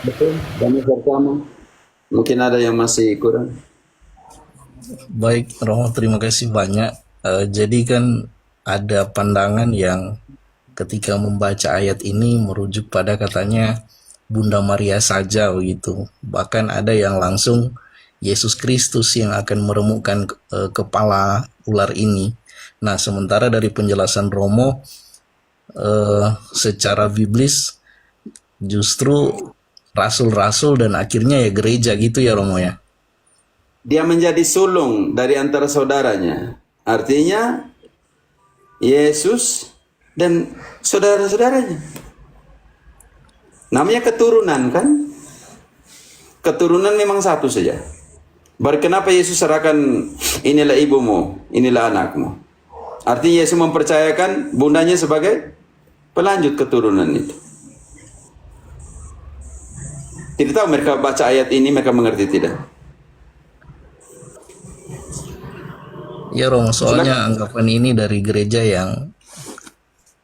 Betul, kami bersama. Mungkin ada yang masih kurang. Baik, Romo, terima kasih banyak. Jadi kan ada pandangan yang ketika membaca ayat ini merujuk pada katanya Bunda Maria saja begitu. Bahkan ada yang langsung Yesus Kristus yang akan meremukkan kepala ular ini. Nah, sementara dari penjelasan Romo secara biblis justru rasul-rasul dan akhirnya ya gereja gitu ya Romo ya. Dia menjadi sulung dari antara saudaranya. Artinya Yesus dan saudara-saudaranya. Namanya keturunan kan? Keturunan memang satu saja. Baru kenapa Yesus serahkan inilah ibumu, inilah anakmu. Artinya Yesus mempercayakan bundanya sebagai pelanjut keturunan itu. Tidak tahu mereka baca ayat ini, mereka mengerti tidak? Ya Romo, soalnya Silakan. anggapan ini dari gereja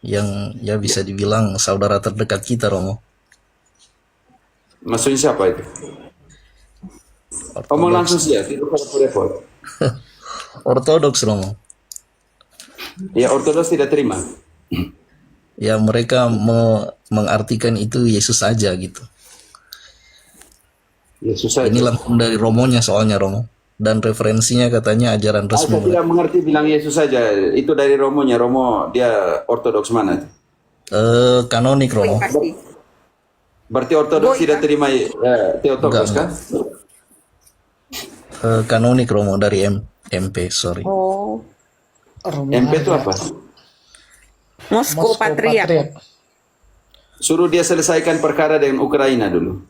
yang ya bisa dibilang saudara terdekat kita Romo. Maksudnya siapa itu? Ngomong langsung Ortodoks. saja, tidak usah repot. Ortodoks Romo. Ya ortodoks tidak terima. Ya mereka mengartikan itu Yesus saja gitu. Yesus Ini saja. langsung dari Romonya soalnya Romo. Dan referensinya katanya ajaran resmi Saya tidak mereka. mengerti bilang Yesus saja. Itu dari Romonya. Romo dia ortodoks mana? Kanonik Boy Romo. pasti. Berarti ortodoks Boy tidak kan? terima Enggak, Theotokos enggak. kan? Kanonik Romo dari MP, sorry. Oh, Romo MP itu Harja. apa? Moskow Moskow Patriark. Patriot. Suruh dia selesaikan perkara dengan Ukraina dulu.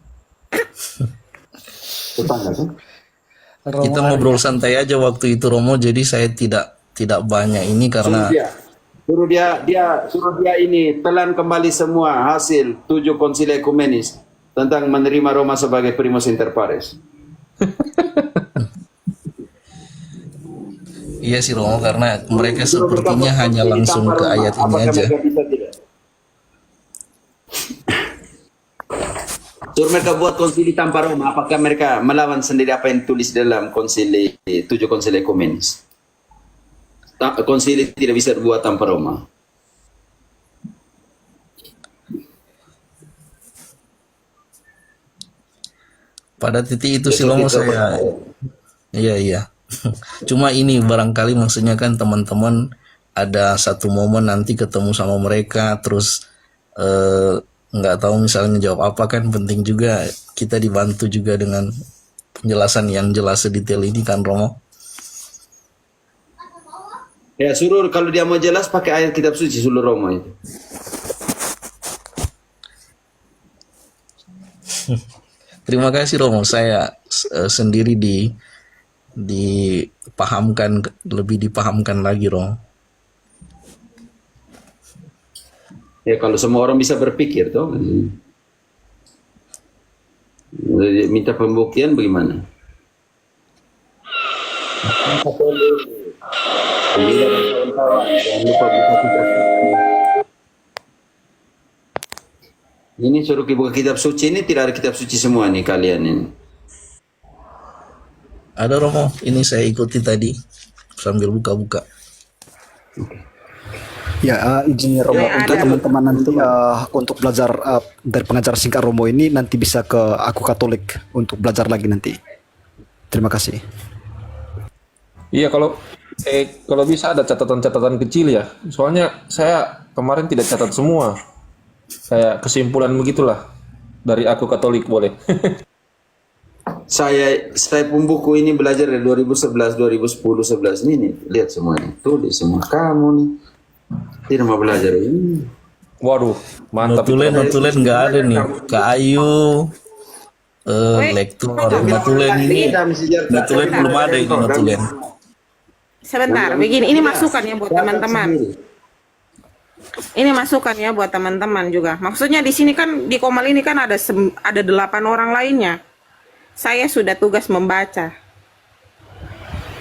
Tetangga kan? Romo Kita Harja. ngobrol santai aja waktu itu Romo, jadi saya tidak banyak ini Suruh karena dia. Suruh dia ini telan kembali semua hasil 7 konsili ekumenis tentang menerima Roma sebagai primus inter pares. iya sih Romo karena mereka Suruh mereka sepertinya buat hanya konsili langsung tanpa ke Roma. ayat ini Apakah aja. mereka bisa tidak? Suruh mereka buat konsili tanpa Roma. Apakah mereka melawan sendiri apa yang tulis dalam konsili 7 konsili ekumenis? Konsili tidak bisa dibuat tanpa Roma. Pada titik itu sih Besok Romo kita saya, iya iya. Cuma ini barangkali maksudnya kan teman-teman ada satu momen nanti ketemu sama mereka terus nggak tahu misalnya jawab apa kan penting juga kita dibantu juga dengan penjelasan yang jelas sedetail ini kan Romo. ya suruh kalau dia mau jelas pakai ayat kitab suci suruh Roma itu. Terima kasih Romo, saya sendiri dipahamkan lebih dipahamkan lagi Romo. Ya kalau semua orang bisa berpikir toh. Minta pembuktian bagaimana? Jangan lupa buka kitab. Ini suruh buka kitab suci ini tidak ada kitab suci semua nih kalian ini. Ada Romo, ini saya ikuti tadi sambil buka-buka. Ya, izinnya Romo Yang untuk ada. teman-teman nanti untuk belajar dari pengajar singkat Romo ini nanti bisa ke Aku Katolik untuk belajar lagi nanti. Terima kasih. Iya, kalau bisa ada catatan-catatan kecil ya. Soalnya saya kemarin tidak catat semua. Kayak kesimpulan begitulah. Dari Aku Katolik boleh. Saya pun buku ini belajar dari 2011, 2010, 11 ini nih. Lihat semuanya. Tulis semua kamu nih. Tidak mau belajar ini. Waduh, mantap. Notulen nggak ada nih. Kak Ayu, lektur, notulen ini, notulen belum ada ini notulen. Sebentar, begini. Ini masukan ya buat teman-teman. Ini masukan ya buat teman-teman juga. Maksudnya di sini kan di Komal ini kan ada 8 orang lainnya. Saya sudah tugas membaca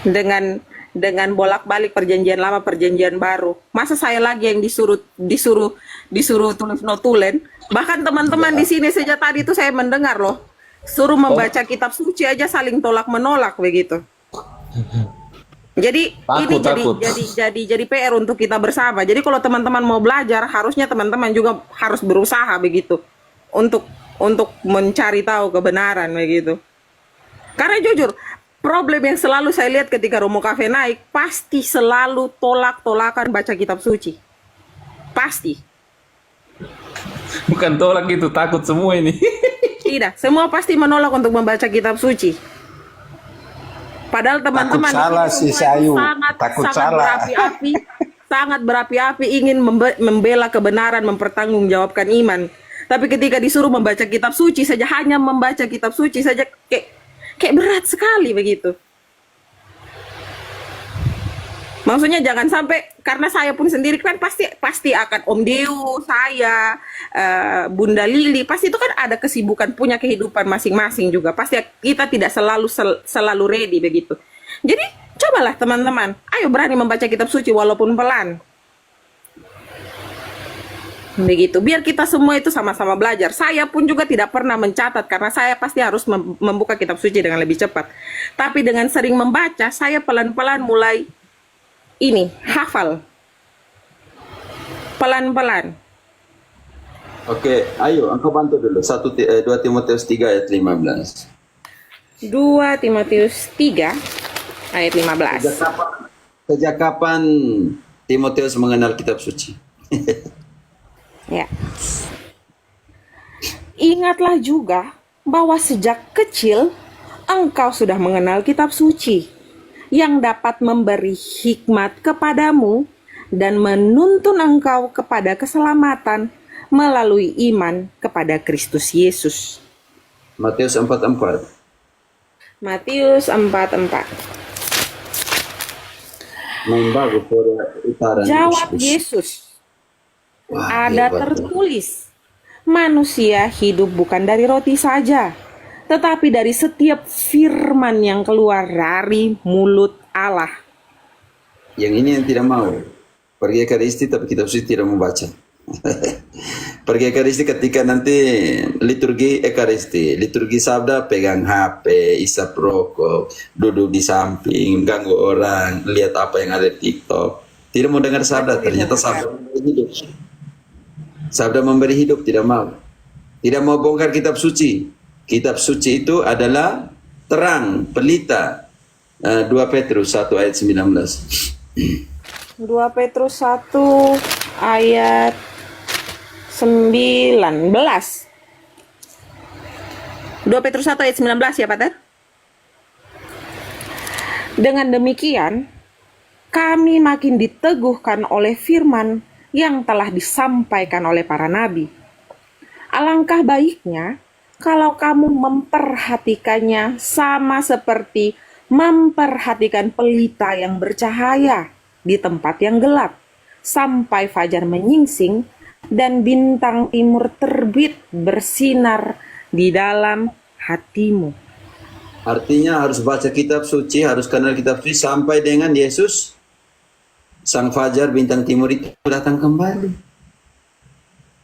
dengan dengan bolak-balik perjanjian lama perjanjian baru. Masa saya lagi yang disuruh tulis notulen. Bahkan teman-teman di sini sejak tadi itu saya mendengar loh, suruh membaca kitab suci aja saling tolak menolak begitu. Jadi ini Takut. jadi PR untuk kita bersama. Jadi kalau teman-teman mau belajar, harusnya teman-teman juga harus berusaha begitu untuk mencari tahu kebenaran begitu. Karena jujur, problem yang selalu saya lihat ketika Romo Cafe naik, pasti selalu tolak-tolakan baca kitab suci. Pasti. Bukan tolak itu, takut semua ini. Tidak, semua pasti menolak untuk membaca kitab suci. Padahal teman-teman Takut salah ini si semua itu Sayu. Takut sangat salah. berapi-api, sangat berapi-api ingin membela kebenaran, mempertanggungjawabkan iman. Tapi ketika disuruh membaca kitab suci saja, hanya membaca kitab suci saja kayak berat sekali begitu. Maksudnya jangan sampai, karena saya pun sendiri kan pasti akan Om Deu, saya, Bunda Lili, pasti itu kan ada kesibukan, punya kehidupan masing-masing juga. Pasti kita tidak selalu ready begitu. Jadi cobalah teman-teman, ayo berani membaca kitab suci walaupun pelan. Begitu, biar kita semua itu sama-sama belajar. Saya pun juga tidak pernah mencatat karena saya pasti harus membuka kitab suci dengan lebih cepat. Tapi dengan sering membaca, saya pelan-pelan mulai hafal. Pelan-pelan. Oke, ayo engkau bantu dulu. 2 Timotius 3 ayat 15. 2 Timotius 3 ayat 15. Sejak kapan Timotius mengenal kitab suci? Ya. Ingatlah juga bahwa sejak kecil engkau sudah mengenal kitab suci yang dapat memberi hikmat kepadamu dan menuntun engkau kepada keselamatan melalui iman kepada Kristus Yesus. Matius 4:4. Matius 4:4. Main bagus Korea Utara. Jawab Yesus, Wah, ada hebat. tertulis, manusia hidup bukan dari roti saja, tetapi dari setiap firman yang keluar dari mulut Allah. Yang ini yang tidak mau. Pergi Ekaristi tapi kitab suci tidak membaca. Pergi Ekaristi ketika nanti liturgi Ekaristi, liturgi sabda pegang HP, isap rokok, duduk di samping, ganggu orang, lihat apa yang ada di TikTok. Tidak mau dengar sabda, ternyata sabda memberi hidup. Sabda memberi hidup, tidak mau. Tidak mau bongkar kitab suci. Kitab suci itu adalah terang, pelita. 2 Petrus 1 ayat 19. 2 Petrus 1 ayat 19. 2 Petrus 1 ayat 19 ya, Pater? Dengan demikian, kami makin diteguhkan oleh firman yang telah disampaikan oleh para nabi. Alangkah baiknya kalau kamu memperhatikannya sama seperti memperhatikan pelita yang bercahaya di tempat yang gelap, sampai fajar menyingsing dan bintang timur terbit bersinar di dalam hatimu. Artinya harus baca kitab suci, harus kenal kitab suci sampai dengan Yesus, sang fajar bintang timur itu datang kembali.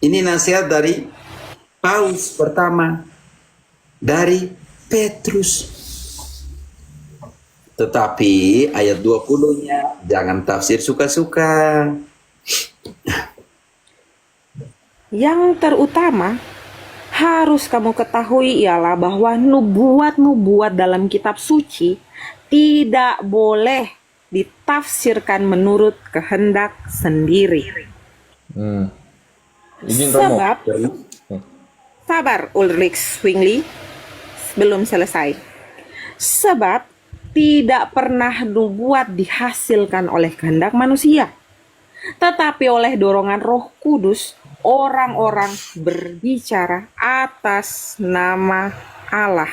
Ini nasihat dari Paulus pertama, dari Petrus. Tetapi ayat 20-nya jangan tafsir suka-suka. Yang terutama harus kamu ketahui ialah bahwa nubuat-nubuat dalam kitab suci tidak boleh ditafsirkan menurut kehendak sendiri. Izin Romo. Sebab, sabar Ulrich Zwingli, belum selesai. Sebab tidak pernah nubuat dihasilkan oleh kehendak manusia, tetapi oleh dorongan Roh Kudus orang-orang berbicara atas nama Allah.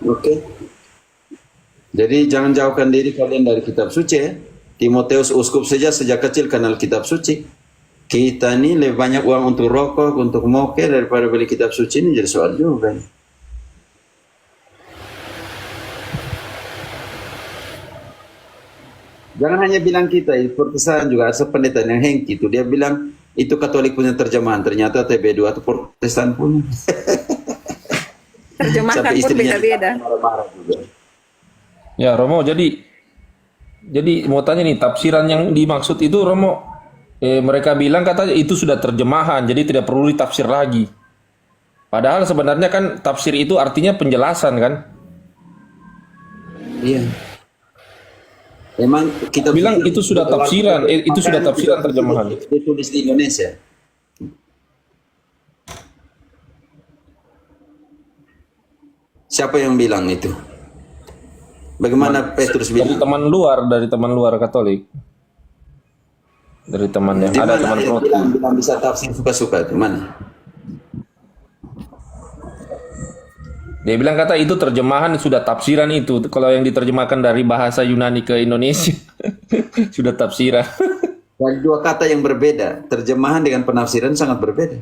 Oke. Jadi jangan jauhkan diri kalian dari kitab suci ya. Timotius uskup saja sejak kecil kenal kitab suci. Kita ini lebih banyak uang untuk rokok, untuk moke daripada beli kitab suci, ini jadi soal juga. Jangan hanya bilang kita, Protestan juga ada pendeta yang hengki itu. Dia bilang itu Katolik punya terjemahan, ternyata TB2 atau Protestan punya. Terjemahkan Sampai pun istrinya beda-beda. marah-marah juga. Ya Romo, jadi mau tanya nih, tafsiran yang dimaksud itu Romo, mereka bilang katanya itu sudah terjemahan, jadi tidak perlu ditafsir lagi. Padahal sebenarnya kan tafsir itu artinya penjelasan kan? Iya. Emang kita Bilang pikir itu sudah bahwa tafsiran, itu sudah makanya tafsiran kita terjemahan. ditulis di Indonesia. Siapa yang bilang itu? Bagaimana Petrus Dari bilang? teman luar Katolik. Dari teman yang Di ada mana teman dia Proti. bilang bisa tafsir suka-suka? Di mana? Dia bilang kata itu terjemahan sudah tafsiran itu. Kalau yang diterjemahkan dari bahasa Yunani ke Indonesia sudah tafsiran. Dari dua kata yang berbeda, terjemahan dengan penafsiran sangat berbeda.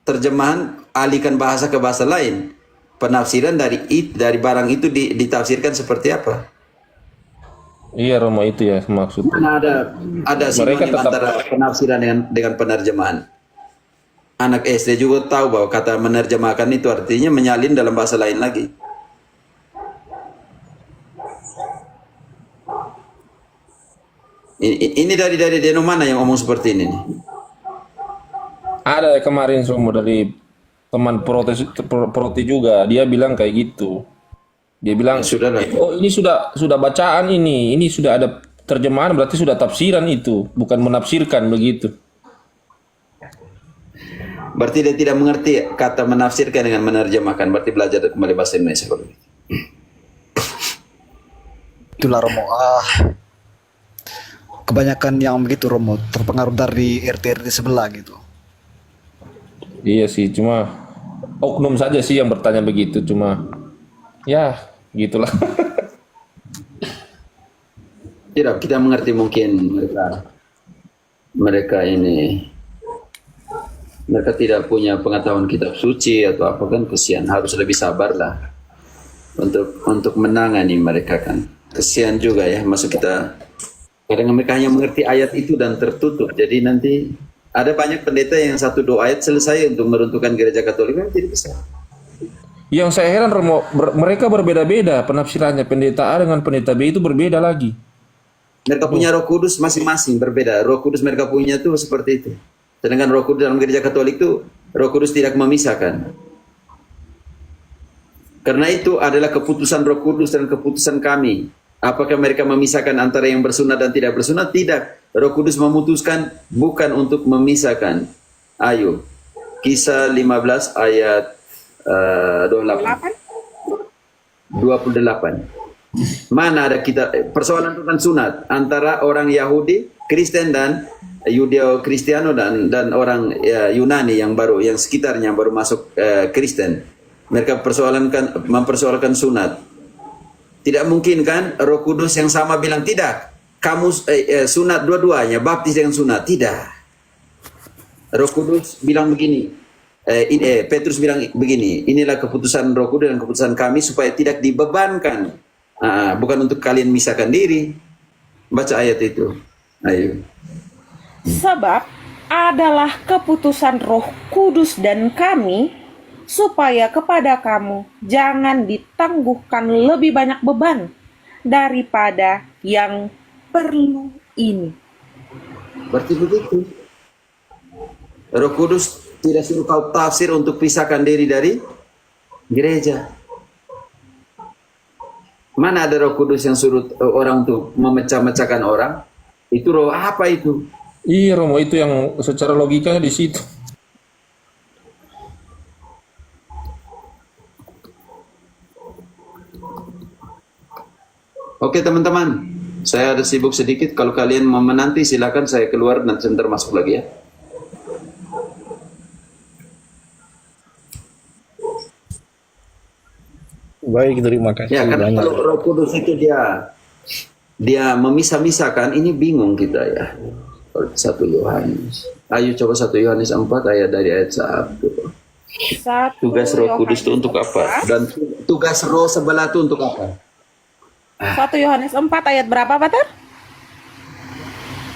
Terjemahan alihkan bahasa ke bahasa lain. Penafsiran dari barang itu ditafsirkan seperti apa? Iya Romo, itu ya maksudnya. Mana ada Mereka sinonim tetap- antara penafsiran dengan penerjemahan. Anak SD juga tahu bahwa kata menerjemahkan itu artinya menyalin dalam bahasa lain lagi. Ini dari deno mana yang ngomong seperti ini nih? Ada kemarin Romo dari teman Proti juga, dia bilang kayak gitu. Dia bilang, Sudahlah. oh ini sudah bacaan ini sudah ada terjemahan, berarti sudah tafsiran itu, bukan menafsirkan begitu. Berarti dia tidak mengerti kata menafsirkan dengan menerjemahkan. Berarti belajar kembali bahasa Indonesia kalau gitu. Itulah Romo. Kebanyakan yang begitu Romo terpengaruh dari RT sebelah gitu. Iya sih, cuma oknum saja sih yang bertanya begitu, cuma ya gitulah. Tidak, kita mengerti mungkin mereka tidak punya pengetahuan kitab suci atau apa kan, kesian, harus lebih sabar lah untuk menangani mereka kan. Kesian juga ya, masuk kita kadang mereka hanya mengerti ayat itu dan tertutup. Jadi nanti ada banyak pendeta yang 1-2 ayat selesai untuk meruntuhkan gereja Katolik, kan tidak bisa. Yang saya heran Romo, mereka berbeda-beda penafsirannya, pendeta A dengan pendeta B itu berbeda lagi. Mereka punya Roh Kudus masing-masing berbeda. Roh Kudus mereka punya tuh seperti itu. Sedangkan Roh Kudus dalam gereja Katolik itu Roh Kudus tidak memisahkan. Karena itu adalah keputusan Roh Kudus dan keputusan kami. Apakah mereka memisahkan antara yang bersunat dan tidak bersunat? Tidak. Roh Kudus memutuskan bukan untuk memisahkan. Ayo, Kisah 15 ayat 28. Mana ada kita persoalan tentang sunat antara orang Yahudi, Kristen dan Yudeo Kristiano dan orang Yunani yang sekitarnya yang baru masuk Kristen. Mereka mempersoalkan sunat. Tidak mungkin kan Roh Kudus yang sama bilang tidak. Kamu sunat dua-duanya, baptis dengan sunat. Tidak. Roh Kudus bilang begini. Petrus bilang begini. Inilah keputusan Roh Kudus dan keputusan kami supaya tidak dibebankan. Bukan untuk kalian misahkan diri. Baca ayat itu. Ayo. Sebab adalah keputusan Roh Kudus dan kami, supaya kepada kamu jangan ditangguhkan lebih banyak beban daripada yang perlu ini. Berarti begitu. Roh Kudus tidak suruh kau tafsir untuk pisahkan diri dari gereja. Mana ada Roh Kudus yang suruh orang untuk memecah-mecahkan orang? Itu roh apa itu? Iya Romo, itu yang secara logikanya di situ. Oke teman-teman, saya ada sibuk sedikit. Kalau kalian mau menanti silakan saya keluar dan sebentar masuk lagi ya. Baik, terima kasih Ya, karena banyak. kalau Roh Kudus itu dia memisah-misahkan, ini bingung kita ya. 1 Yohanes. Ayo coba 1 Yohanes 4 ayat dari ayat 1. Tugas Roh Kudus itu untuk apa? Dan tugas Roh sebelah itu untuk apa? 1 Yohanes 4 ayat berapa, Pater?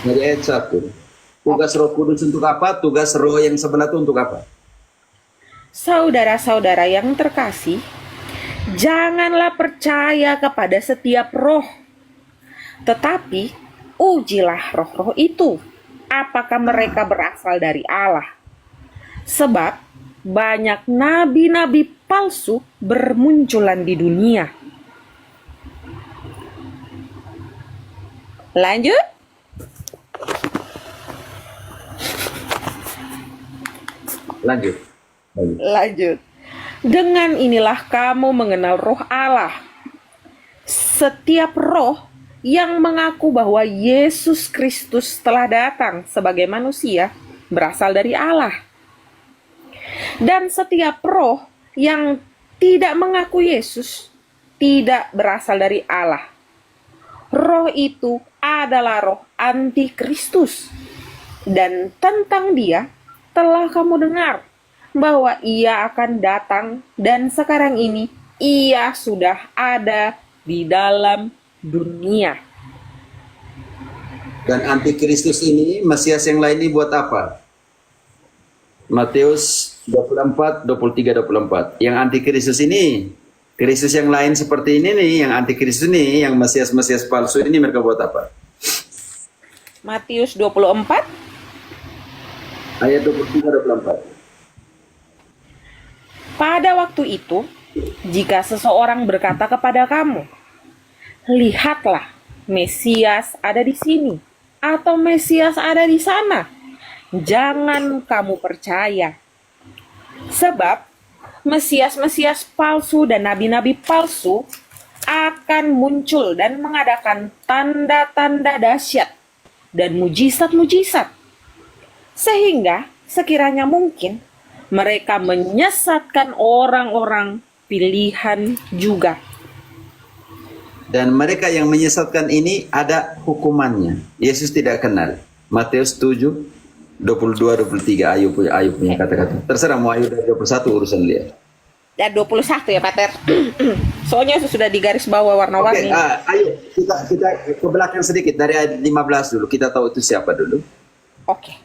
Dari ayat 1. Tugas Roh Kudus untuk apa? Tugas roh yang sebelah itu untuk apa? Saudara-saudara yang terkasih, janganlah percaya kepada setiap roh, tetapi ujilah roh-roh itu, apakah mereka berasal dari Allah. Sebab banyak nabi-nabi palsu bermunculan di dunia. Lanjut. Lanjut. Lanjut. Dengan inilah kamu mengenal roh Allah. Setiap roh yang mengaku bahwa Yesus Kristus telah datang sebagai manusia berasal dari Allah. Dan setiap roh yang tidak mengaku Yesus tidak berasal dari Allah. Roh itu adalah roh antikristus. Dan tentang dia telah kamu dengar bahwa ia akan datang dan sekarang ini ia sudah ada di dalam dunia. Dan antikristus ini, Mesias yang lain ini buat apa? Matius 24, 23, 24. Yang antikristus ini, Kristus yang lain seperti ini nih, yang antikristus ini, yang Mesias-Mesias palsu ini mereka buat apa? Matius 24 Ayat 23, 24. Pada waktu itu, jika seseorang berkata kepada kamu, lihatlah, Mesias ada di sini, atau Mesias ada di sana, jangan kamu percaya. Sebab, Mesias-Mesias palsu dan nabi-nabi palsu akan muncul dan mengadakan tanda-tanda dahsyat dan mujizat-mujizat. Sehingga, sekiranya mungkin, mereka menyesatkan orang-orang pilihan juga. Dan mereka yang menyesatkan ini ada hukumannya. Yesus tidak kenal. Matius 7, 22, 23. Ayo punya kata-kata. Terserah mau ayo dari 21 urusan dia. Ya 21 ya, Pater. Soalnya sudah di garis bawah warna-warni. Oke, ayo kita ke belakang sedikit. Dari ayat 15 dulu. Kita tahu itu siapa dulu. Oke.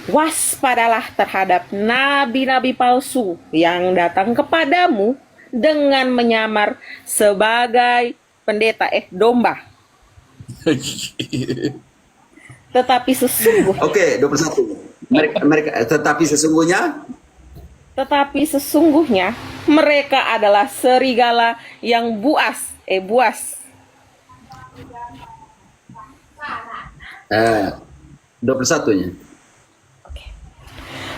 Waspadalah terhadap nabi-nabi palsu yang datang kepadamu dengan menyamar sebagai pendeta domba. Tetapi sesungguhnya. Oke, 21. Mereka tetapi sesungguhnya mereka adalah serigala yang buas. 21-nya.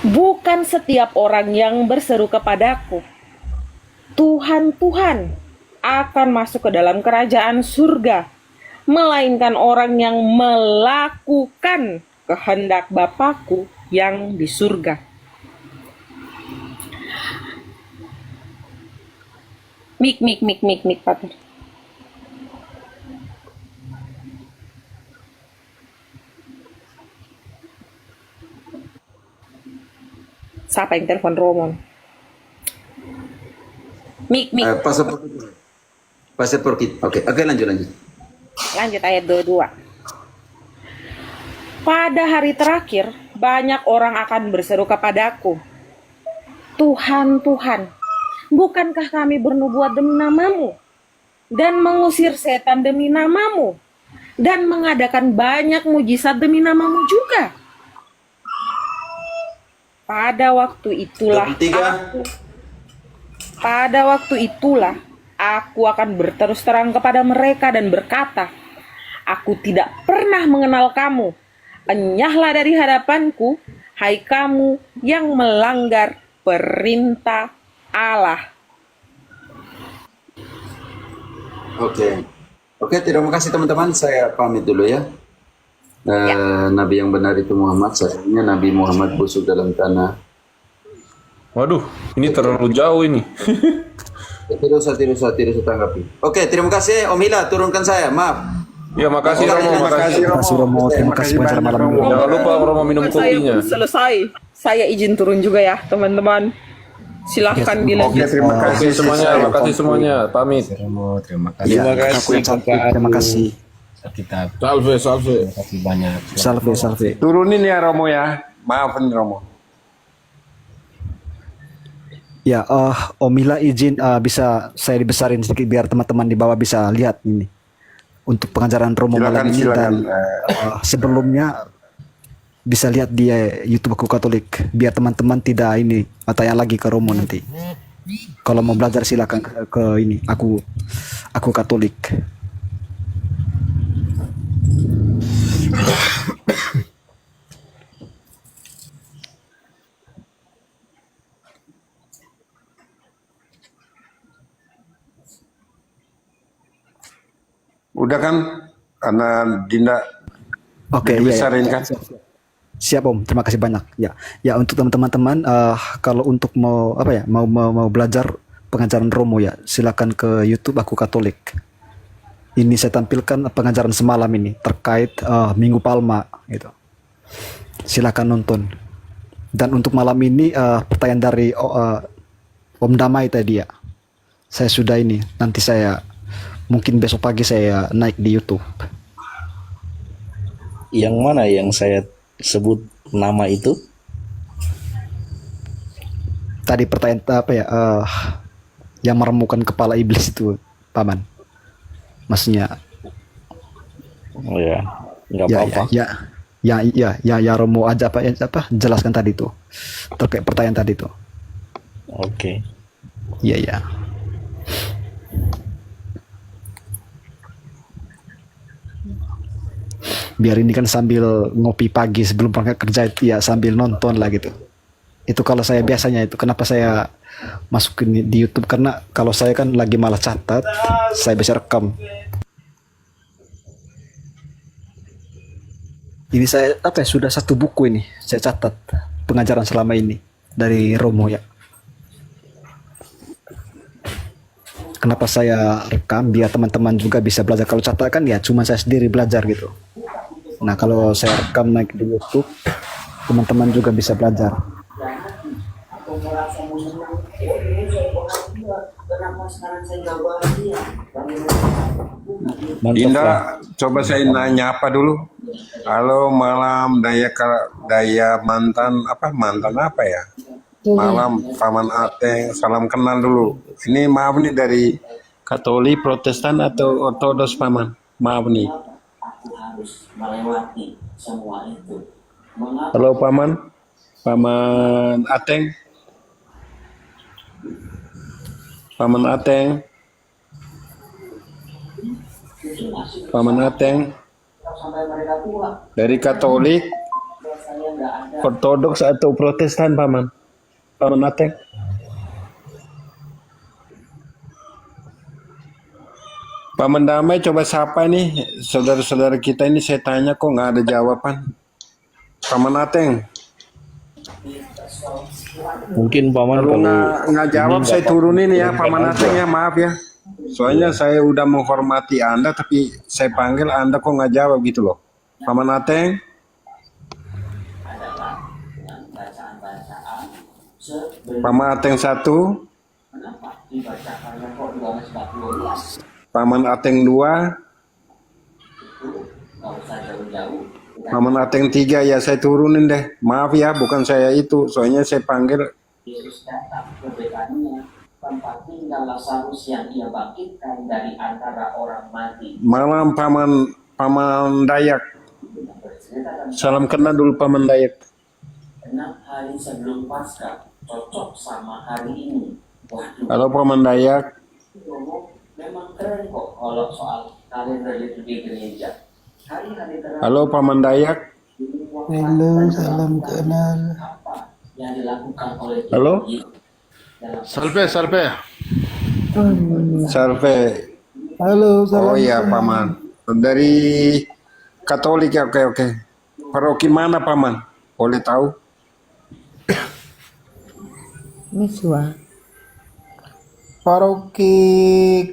Bukan setiap orang yang berseru kepadaku, Tuhan, Tuhan, akan masuk ke dalam kerajaan surga, melainkan orang yang melakukan kehendak Bapakku yang di surga. Mik, Pater. Siapa yang telepon Romon? Mik. Pasaport kita. Oke, lanjut. Lanjut ayat 22. Pada hari terakhir, banyak orang akan berseru kepadaku, Tuhan, Tuhan, bukankah kami bernubuat demi namamu, dan mengusir setan demi namamu, dan mengadakan banyak mujizat demi namamu juga? Pada waktu itulah aku akan berterus terang kepada mereka dan berkata, aku tidak pernah mengenal kamu. Enyahlah dari hadapanku, hai kamu yang melanggar perintah Allah. Oke, terima kasih teman-teman. Saya pamit dulu ya. Nabi yang benar itu Muhammad. Sayangnya Nabi Muhammad busuk dalam tanah. Waduh, ini terlalu jauh ini. Tidak usah tanggapi. Oke, terima kasih Om Hila, turunkan saya. Maaf. Ya, makasih Romo, makasih. Terima kasih Romo, terima kasih pengacara malam ini. Jangan lupa Romo minum kopinya. Selesai. Saya izin turun juga ya, teman-teman. Silahkan dilanjut. Terima kasih Makasih semuanya, pamit. Terima kasih. Terima kasih. kita. Salve, salve. Terima kasih banyak. Salve, salve. Turunin ya Romo ya. Maaf nih Romo. Ya, Om Mila izin bisa saya dibesarin sedikit biar teman-teman di bawah bisa lihat ini untuk pengajaran Romo malam ini dan sebelumnya bisa lihat di YouTube Aku Katolik biar teman-teman tidak ini tanya lagi ke Romo nanti. Kalau mau belajar silakan ke ini Aku Katolik. Udah kan? Karena Dinda Oke, iya, dibesarin iya. kan? Siap Om, terima kasih banyak. Ya, ya untuk teman-teman, kalau untuk mau apa ya, mau belajar pengajaran Romo ya, silakan ke YouTube Aku Katolik. Ini saya tampilkan pengajaran semalam ini terkait Minggu Palma, gitu. Silakan nonton. Dan untuk malam ini pertanyaan dari Om Damai tadi ya, saya sudah ini. Nanti saya mungkin besok pagi saya naik di YouTube. Yang mana yang saya sebut nama itu? Tadi pertanyaan apa ya? Yang meremukan kepala iblis itu, Paman. Maksudnya. Oh ya, nggak Ya, apa-apa. ya, Romo aja apa jelaskan tadi tuh terkait pertanyaan tadi tuh. Oke. Iya, ya. Biar ini kan sambil ngopi pagi sebelum berangkat kerja itu ya sambil nonton lah gitu. Itu kalau saya biasanya itu kenapa saya masukin di YouTube karena kalau saya kan lagi malah catat, saya bisa rekam. Ini saya apa ya sudah satu buku ini saya catat pengajaran selama ini dari Romo ya. Kenapa saya rekam biar teman-teman juga bisa belajar. Kalau catat kan ya cuma saya sendiri belajar gitu. Nah kalau saya rekam naik di YouTube teman-teman juga bisa belajar. Mantap Dinda, lah. coba saya nanya apa dulu? Halo malam daya mantan apa ya? Malam Paman Ateng, salam kenal dulu. Ini maaf nih dari Katolik, Protestan atau Ortodoks Paman? Maaf nih. Halo Paman, Paman Ateng, Paman Ateng, Paman Ateng, dari Katolik, Ortodoks atau Protestan Paman? Paman Ateng. Paman Damai coba sapa nih saudara-saudara kita ini saya tanya kok nggak ada jawaban. Paman Ateng. Mungkin Paman Kalau kalau nggak jawab ini saya nggak turunin ya turunkan Paman aja. Ateng ya maaf ya. Soalnya saya udah menghormati Anda tapi saya panggil Anda kok nggak jawab gitu loh. Paman Ateng. Paman Ateng 1. Paman Ateng 2. Paman Ateng 3 ya saya turunin deh. Maaf ya bukan saya itu. Soalnya saya panggil Yesus datang kebenarannya tempat tinggal Lazarus yang ia bangkitkan dari antara orang mati. malam Paman Dayak. Salam kenal dulu Paman Dayak. 6 hari sebelum Paskah cocok sama hari ini. Waduh, Halo Paman Dayak. memang keren kok kalau soal kalender liturgi gereja. Hari-hari terakhir Halo Paman Dayak. Halo, salam kenal. apa yang dilakukan oleh Halo. liturgi dalam Salve, salve. Salve. Halo, Oh salam iya Paman. Dari Katolik ya oke. Paroki mana Paman? Boleh tahu? Paroki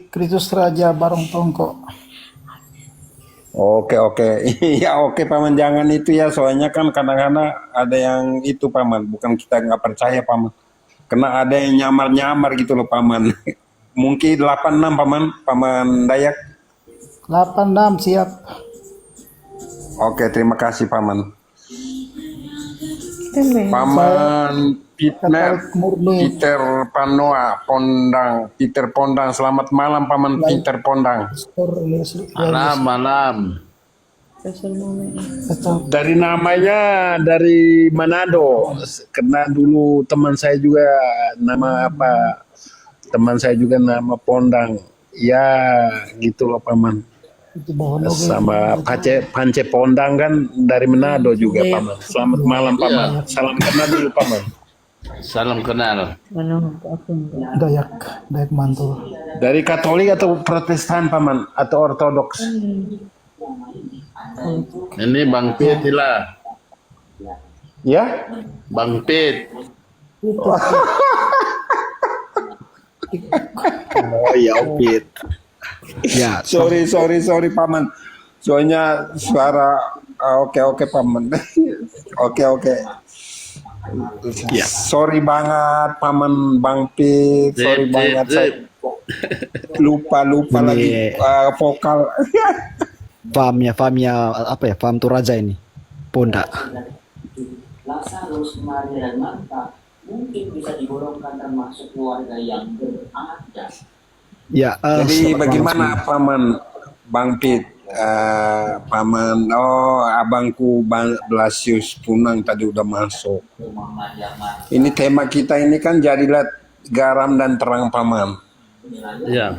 Kristus Raja Barong Tongko. Oke. Ya oke Paman jangan itu ya soalnya kan kadang-kadang ada yang itu Paman. Bukan kita nggak percaya Paman. Karena ada yang nyamar-nyamar gitu loh Paman. Mungkin 86 Paman Dayak. 86 siap. Oke, terima kasih Paman. Paman Katolik murni. Peter Panoa Pondang, Peter Pondang. Selamat malam Paman Peter Pondang. Malam. Katolik. Dari namanya dari Manado. Karena dulu teman saya juga nama apa? Teman saya juga nama Pondang. Ya, gitu loh Paman. Itu bohong. Sama Pance Pondang kan dari Manado juga Paman. Selamat malam Paman. Salam kenal dulu Paman. Salam kenal. Dayak Mantul. Dari Katolik atau Protestan Paman atau Ortodoks? Ini Bang Pit lah. Ya? Bang Pit. Oh ya, Pit. Ya, Sorry Paman. Soalnya suara oke Paman. Oke. Ya. Sorry banget Paman Bang Pit. Sorry banget saya lupa Ini- lagi vokal. fahamnya apa ya? Faham tuh raja ini. Ponda. Lazarus, Maria, dan Marta mungkin bisa digolongkan termasuk keluarga yang berada. Ya, Jadi selamat bagaimana malam Paman Bang Pit? Paman, abangku Blasius Punang tadi udah masuk. Ini tema kita ini kan jadilah garam dan terang Paman. Ya.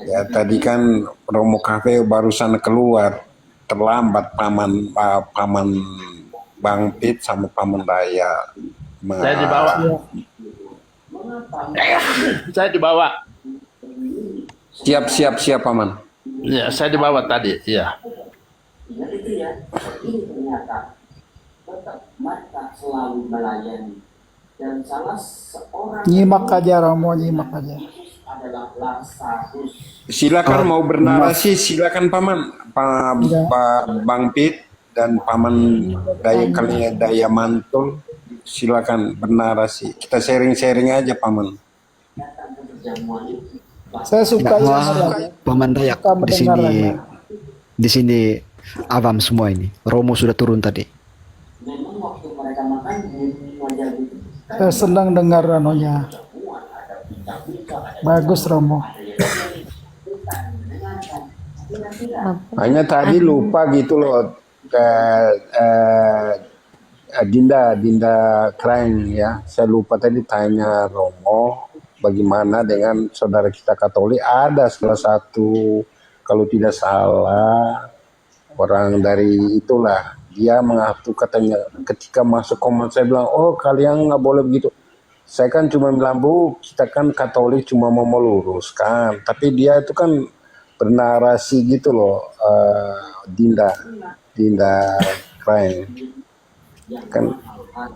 Ya tadi kan Romo Cafe barusan keluar terlambat Paman Bang Pit sama Paman Daya. Saya dibawa. Saya dibawa. Siap Paman. Ya, saya dibawa tadi. Ya. Ingat itu ya, ini ternyata tetap Marta selalu melayani. Dan salah seorang Nyimak aja Romo, nyimak aja. adalah Lazarus. Silakan mau bernarasi, silakan Paman, Bang Pit dan Paman Daya Mantul, silakan bernarasi. Kita sharing aja Paman. Datang ke perjamuan itu. Saya suka yang Wah, ada. Paman Dayak Suka di sini. mendengarnya. Di sini awam semua ini. Romo sudah turun tadi. Memang waktu mereka makan bunyi wajar itu. Saya senang dengar anonya. Bagus Romo. Hanya tadi lupa gitu loh, Dinda Krain ya. Saya lupa tadi tanya Romo, bagaimana dengan saudara kita Katolik? Ada salah satu, kalau tidak salah, orang dari itulah. Dia mengaku katanya ketika masuk komen saya bilang, oh kalian nggak boleh begitu. Saya kan cuma bilang, Bu, kita kan Katolik cuma mau meluruskan. Tapi dia itu kan bernarasi gitu loh, Dinda Krain. Kan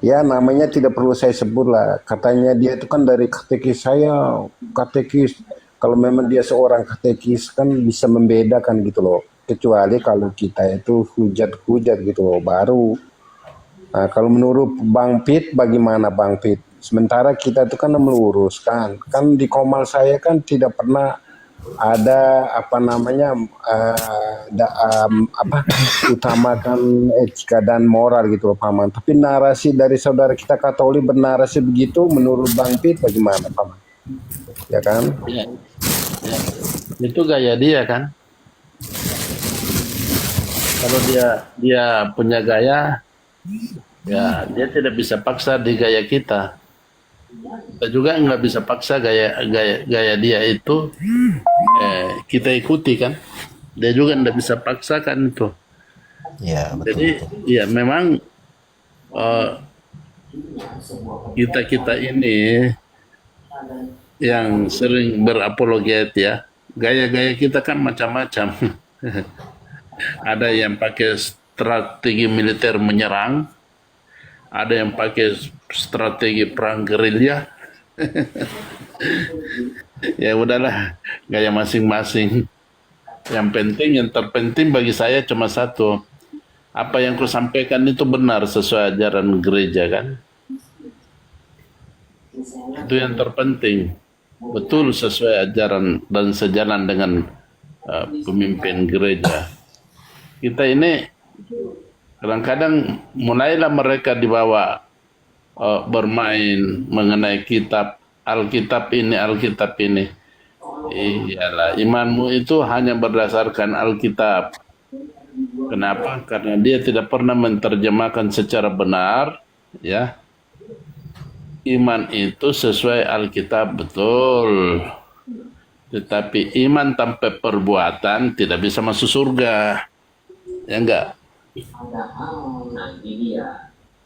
ya namanya tidak perlu saya sebut lah, katanya dia itu kan dari katekis saya. Katekis, kalau memang dia seorang katekis kan bisa membedakan gitu loh, kecuali kalau kita itu hujat gitu loh baru. Nah, kalau menurut Bang Pit bagaimana Bang Pit? Sementara kita itu kan meluruskan, kan di Komal saya kan tidak pernah ada apa namanya utamakan etika dan moral gitu loh Paman. Tapi narasi dari saudara kita Katolik bernarasi begitu, menurut Bang Pit bagaimana Paman? Ya kan? Ya. Ya. Itu gaya dia kan. Kalau dia punya gaya, ya dia tidak bisa paksa di gaya kita. Kita juga nggak bisa paksa gaya dia itu kita ikuti kan. Dia juga nggak bisa paksakan itu. Ya, betul. Jadi ya memang kita ini yang sering berapologet ya, gaya-gaya kita kan macam-macam. Ada yang pakai strategi militer menyerang, ada yang pakai strategi perang gerilya. Ya udahlah, gaya masing-masing. Yang terpenting bagi saya cuma satu. Apa yang kau sampaikan itu benar sesuai ajaran gereja kan? Itu yang terpenting. Betul sesuai ajaran dan sejalan dengan pemimpin gereja. Kita ini kadang-kadang mulailah mereka dibawa bermain mengenai kitab Alkitab ini. Iyalah, imanmu itu hanya berdasarkan Alkitab. Kenapa? Karena dia tidak pernah menerjemahkan secara benar, ya. Iman itu sesuai Alkitab, betul. Tetapi iman tanpa perbuatan tidak bisa masuk surga. Ya enggak?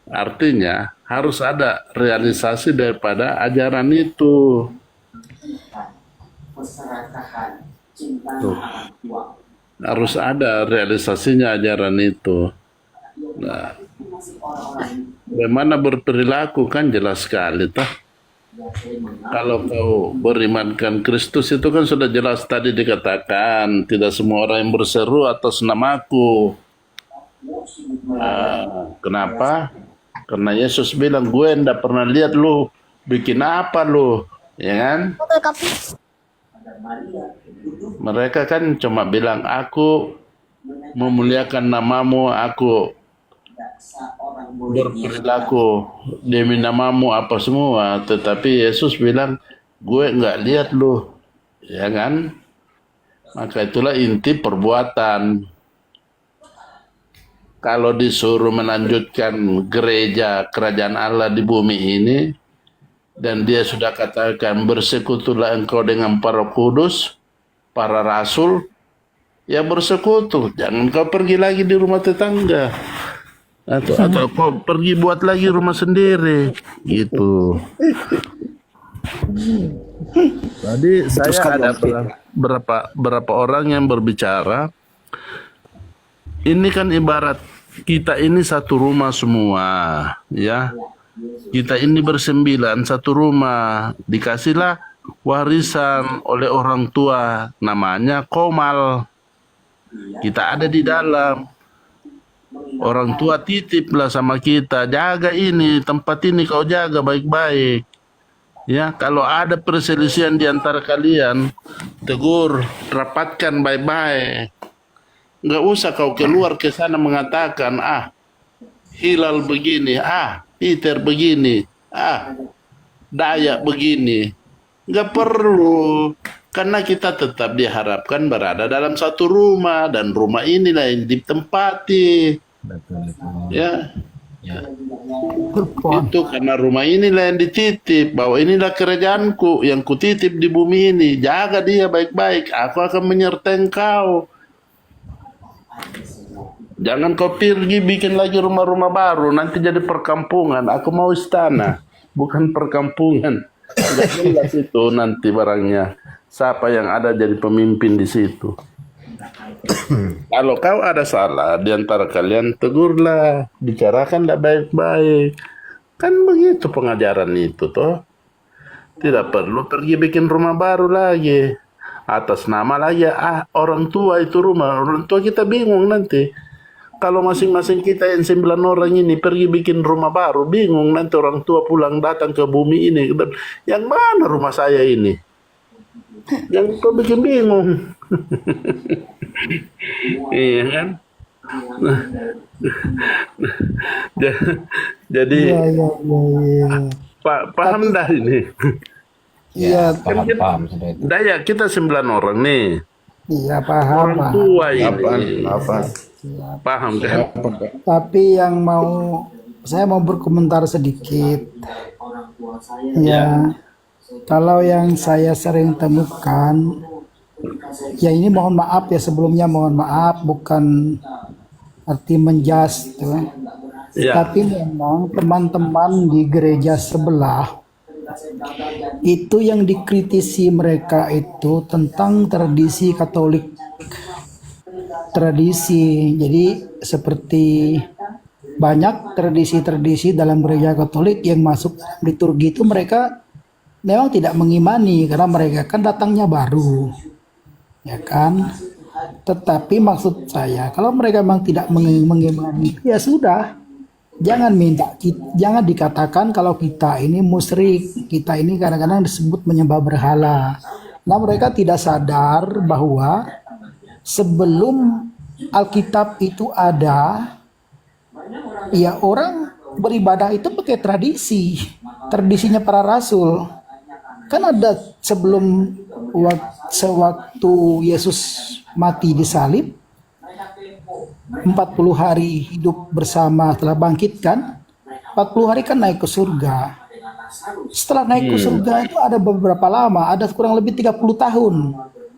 Artinya harus ada realisasi daripada ajaran itu. Tuh. Harus ada realisasinya ajaran itu. Nah, bagaimana berperilaku kan jelas sekali, toh. Kalau kau berimankan Kristus itu kan sudah jelas tadi dikatakan tidak semua orang yang berseru atas namaku. Kenapa? Karena Yesus bilang gue ndak pernah lihat lu bikin apa lu, ya kan? Mereka kan cuma bilang aku memuliakan namamu, aku berperilaku demi namamu apa semua, tetapi Yesus bilang gue nggak lihat lu, ya kan? Maka itulah inti perbuatan. Kalau disuruh melanjutkan gereja kerajaan Allah di bumi ini, dan dia sudah katakan bersekutulah engkau dengan para kudus, para rasul, ya bersekutu. Jangan kau pergi lagi di rumah tetangga. Atau kau pergi buat lagi rumah sendiri. Gitu. Tadi saya ada berapa orang yang berbicara. Ini kan ibarat kita ini satu rumah semua, ya. Kita ini bersembilan satu rumah, dikasihlah warisan oleh orang tua, namanya komal. Kita ada di dalam. Orang tua titiplah sama kita, jaga ini, tempat ini kau jaga baik-baik. Ya, kalau ada perselisihan di antara kalian, tegur, rapatkan baik-baik. Nggak usah kau keluar ke sana mengatakan, Hilal begini, Peter begini, Dayak begini. Nggak perlu. Karena kita tetap diharapkan berada dalam satu rumah. Dan rumah inilah yang ditempati. Ya. Itu karena rumah inilah yang dititip. Bahwa inilah kerajaanku yang kutitip di bumi ini. Jaga dia baik-baik. Aku akan menyertai engkau. Jangan kau pergi bikin lagi rumah-rumah baru, nanti jadi perkampungan. Aku mau istana, bukan perkampungan. Tidak jelas itu nanti barangnya. Siapa yang ada jadi pemimpin di situ? Kalau kau ada salah di antara kalian, tegurlah, bicarakanlah baik-baik. Kan begitu pengajaran itu, toh. Tidak perlu pergi bikin rumah baru lagi. Atas nama lagi, orang tua itu rumah. Orang tua kita bingung nanti. Kalau masing-masing kita yang 9 orang ini pergi bikin rumah baru, bingung nanti orang tua pulang datang ke bumi ini. Dan yang mana rumah saya ini? Yang kau bikin bingung. Iya kan? Jadi, paham dah ini. Iya, Paham. Dayak kita 9 orang nih. iya paham. Orang tua ini. Paham kan? Tapi yang saya mau berkomentar sedikit. Ya, kalau yang saya sering temukan, ya ini mohon maaf ya sebelumnya mohon maaf, bukan arti menjas, Ya. tapi memang teman-teman di gereja sebelah itu yang dikritisi mereka itu tentang tradisi Katolik. Tradisi, jadi seperti banyak tradisi-tradisi dalam gereja Katolik yang masuk liturgi itu mereka memang tidak mengimani karena mereka kan datangnya baru, ya kan. Tetapi maksud saya kalau mereka memang tidak mengimani, ya sudah, jangan dikatakan kalau kita ini musyrik, kita ini kadang-kadang disebut menyembah berhala. Nah mereka tidak sadar bahwa sebelum Alkitab itu ada, ya orang beribadah itu pakai tradisinya para rasul. Kan ada sebelum sewaktu Yesus mati disalib, 40 hari hidup bersama setelah bangkit kan, 40 hari kan naik ke surga. Setelah naik ke surga itu ada beberapa lama, ada kurang lebih 30 tahun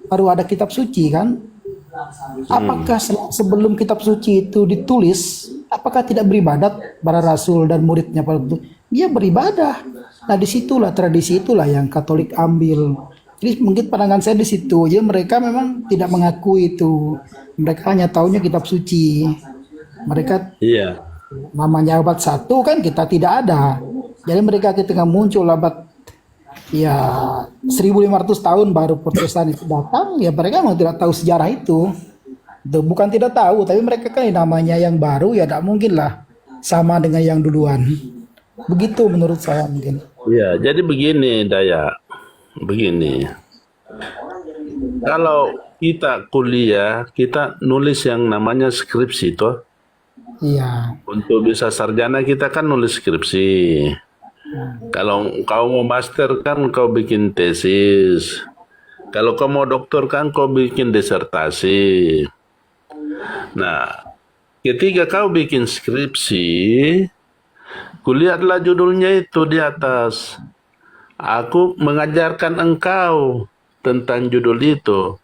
baru ada kitab suci kan. Apakah sebelum kitab suci itu ditulis, apakah tidak beribadat para rasul dan muridnya pada waktu itu? Dia beribadah. Nah disitulah tradisi itulah yang Katolik ambil. Jadi mungkin pandangan saya di situ. Jadi mereka memang tidak mengakui itu. Mereka hanya taunya kitab suci. Mereka Iya. namanya abad 1 kan kita tidak ada. Jadi mereka ketika muncul abad ya 1500 tahun baru Protestan itu datang, ya mereka memang tidak tahu sejarah itu. Bukan tidak tahu, tapi mereka kan namanya yang baru ya tidak mungkin lah sama dengan yang duluan. Begitu menurut saya mungkin. Iya, jadi begini Daya. Begini. Kalau kita kuliah, kita nulis yang namanya skripsi toh. Iya. Untuk bisa sarjana kita kan nulis skripsi. Kalau kau mau master kan kau bikin tesis. Kalau kau mau doktor kan kau bikin disertasi. Nah, ketika kau bikin skripsi, kulihatlah judulnya itu di atas. Aku mengajarkan engkau tentang judul itu.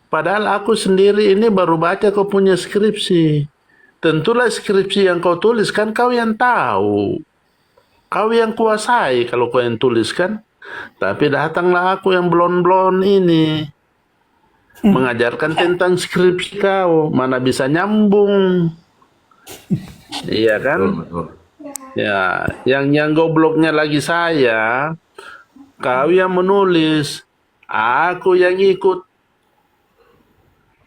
Padahal aku sendiri ini baru baca kau punya skripsi. Tentulah skripsi yang kau tulis kan kau yang tahu. Kau yang kuasai kalau kau yang tuliskan. Tapi datanglah aku yang blon-blon ini. Mengajarkan tentang skripsi kau. Mana bisa nyambung. Iya kan? Ya, yang gobloknya lagi saya. Kau yang menulis. Aku yang ikut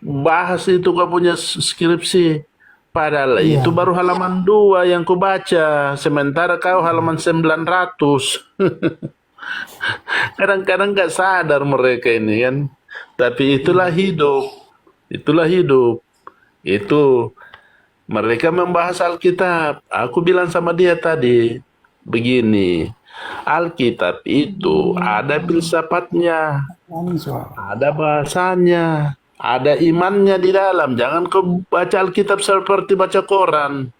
bahas itu kau punya skripsi. Padahal itu baru halaman 2 yang ku baca. Sementara kau halaman 900. Kadang-kadang gak sadar mereka ini kan. Tapi itulah hidup. Itulah hidup. Itu mereka membahas Alkitab. Aku bilang sama dia tadi. Begini. Alkitab itu ada filsafatnya. Ada bahasanya. Ada imannya di dalam. Jangan kau baca Alkitab seperti baca koran.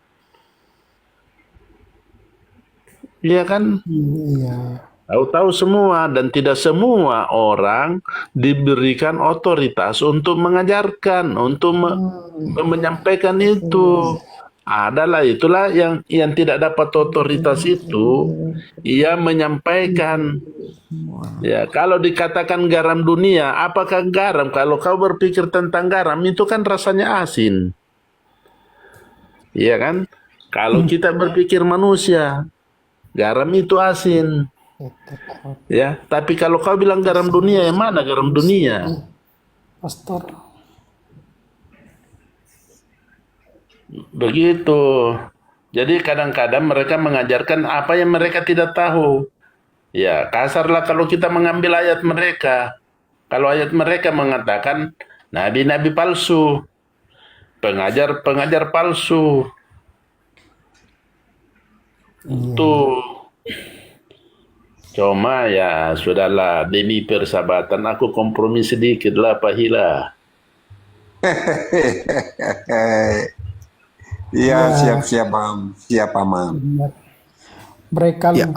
Iya kan? Iya. Tahu-tahu semua dan tidak semua orang diberikan otoritas untuk mengajarkan, untuk menyampaikan itu. Adalah itulah yang tidak dapat otoritas itu, ia menyampaikan. Ya, kalau dikatakan garam dunia, apakah garam? Kalau kau berpikir tentang garam, itu kan rasanya asin. Iya kan? Kalau kita berpikir manusia, garam itu asin. Ya, tapi kalau kau bilang garam dunia, yang mana garam dunia? Pastor. Begitu. Jadi kadang-kadang mereka mengajarkan apa yang mereka tidak tahu. Ya, kasarlah kalau kita mengambil ayat mereka. Kalau ayat mereka mengatakan nabi-nabi palsu, pengajar-pengajar palsu. Tuh. Cuma ya sudahlah, demi persahabatan aku kompromi sedikit lah Pak Hila. Iya, siap-siap, Mam. Siap, Paman. Mereka Ya,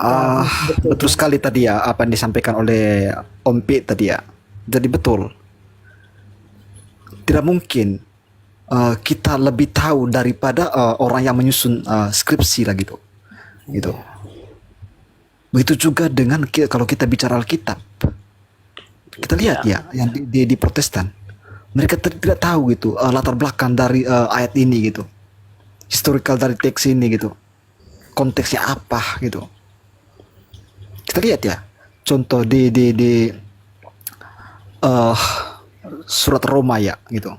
betul sekali tadi ya apa yang disampaikan oleh Om Pi tadi ya. Jadi betul. Tidak mungkin kita lebih tahu daripada orang yang menyusun skripsi lah gitu. Gitu. Begitu juga dengan kalau kita bicara Alkitab. Kita lihat ya yang di Protestan. Mereka tidak tahu gitu latar belakang dari ayat ini gitu. Historical dari teks ini gitu. Konteksnya apa gitu. Kita lihat ya. Contoh di surat Roma ya gitu.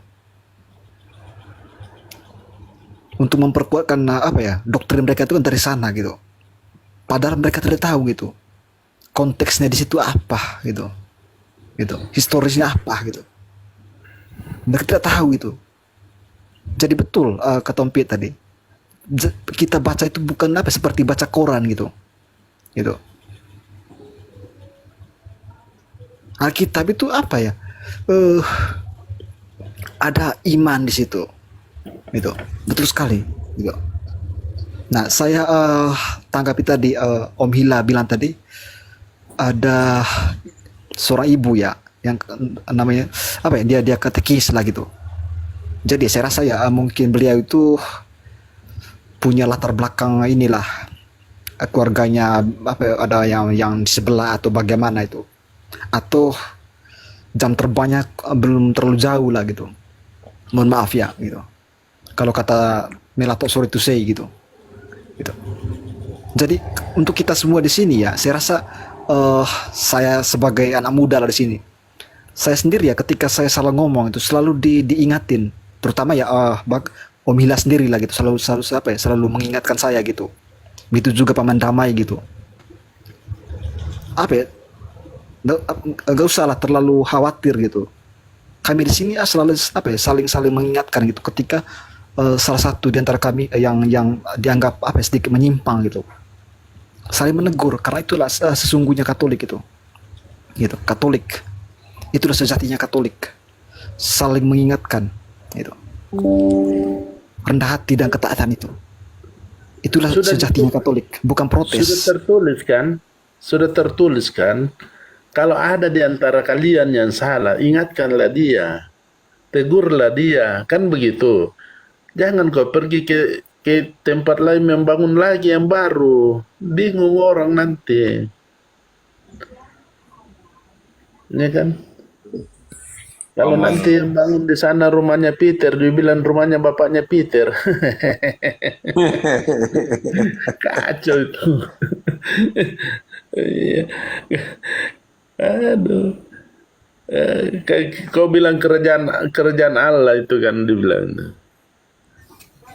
Untuk memperkuatkan doktrin mereka itu kan dari sana gitu. Padahal mereka tidak tahu gitu. Konteksnya di situ apa gitu. Gitu. Historisnya apa gitu. Mereka tidak tahu itu. Jadi betul kata Om Piet tadi. Kita baca itu bukan apa seperti baca koran gitu. Gitu. Alkitab itu apa ya? Ada iman di situ. Gitu. Betul sekali, gitu. Nah, saya tanggapi tadi Om Hila bilang tadi ada seorang ibu ya yang namanya apa ya? Dia katekis lah gitu. Jadi saya rasa ya mungkin beliau itu punya latar belakang inilah keluarganya apa ya, ada yang di sebelah atau bagaimana itu. Atau jam terbangnya belum terlalu jauh lah gitu. Mohon maaf ya gitu. Kalau kata Melato sorry to say gitu. Gitu. Jadi untuk kita semua di sini ya, saya rasa saya sebagai anak muda lah di sini. Saya sendiri ya ketika saya salah ngomong itu selalu diingatin, terutama ya Om Hila sendiri lah gitu, selalu apa ya, selalu mengingatkan saya gitu. Begitu juga Paman Damai gitu. Apa ya? Gak usah lah terlalu khawatir gitu. Kami di sini selalu apa ya, saling mengingatkan gitu ketika salah satu di antara kami yang dianggap apa ya, sedikit menyimpang gitu. Saling menegur karena itulah sesungguhnya Katolik itu. Gitu, Katolik. Itulah sejatinya Katolik. Saling mengingatkan gitu. Rendah hati dan ketaatan itu. Itulah sejatinya Katolik, bukan protes. Sudah tertulis kan, kalau ada di antara kalian yang salah, ingatkanlah dia, tegurlah dia, kan begitu. Jangan kau pergi ke tempat lain membangun lagi yang baru, bingung orang nanti, ya kan? Kalau nanti yang bangun di sana rumahnya Peter, dibilang rumahnya bapaknya Peter, kacau itu. Aduh, kau bilang kerajaan Allah itu kan dibilang.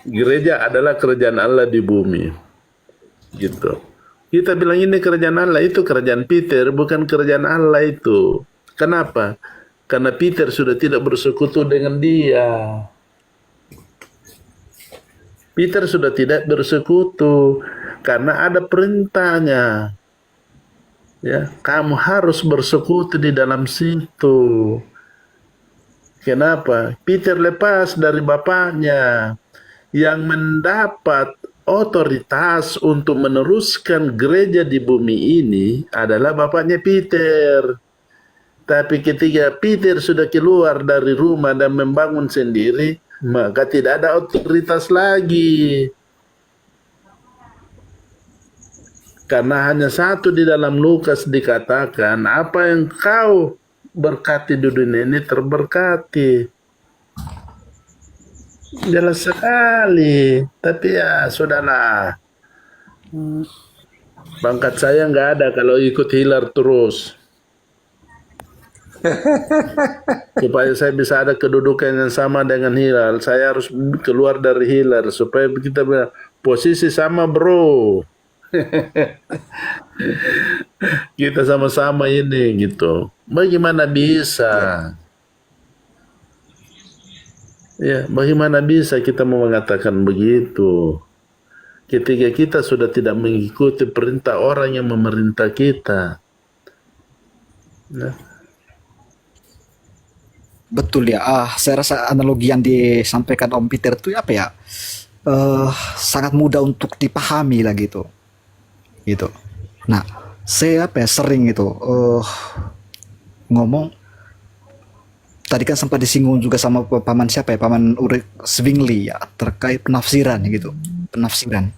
Gereja adalah kerajaan Allah di bumi, gitu. Kita bilang ini kerajaan Allah, itu kerajaan Peter, bukan kerajaan Allah itu. Kenapa? Karena Peter sudah tidak bersekutu dengan dia. Peter sudah tidak bersekutu karena ada perintahnya. Ya, kamu harus bersekutu di dalam situ. Kenapa? Peter lepas dari bapaknya yang mendapat otoritas untuk meneruskan gereja di bumi ini adalah bapaknya Peter. Tapi ketika Peter sudah keluar dari rumah dan membangun sendiri, maka tidak ada otoritas lagi. Karena hanya satu di dalam Lukas dikatakan, apa yang kau berkati di dunia ini terberkati. Jelas sekali. Tapi ya sudahlah. Pangkat saya nggak ada kalau ikut Hilar terus. Supaya saya bisa ada kedudukan yang sama dengan Hilal, saya harus keluar dari Hilar supaya kita posisi sama bro. Kita sama-sama ini gitu. Bagaimana bisa? Ya, bagaimana bisa kita mau mengatakan begitu? Ketika kita sudah tidak mengikuti perintah orang yang memerintah kita. Nah. Betul ya, saya rasa analogi yang disampaikan Om Peter itu apa ya, sangat mudah untuk dipahami lah gitu. Nah, saya apa ya, sering itu ngomong, tadi kan sempat disinggung juga sama paman siapa ya, paman Ulrich Zwingli ya, terkait penafsiran gitu, penafsiran.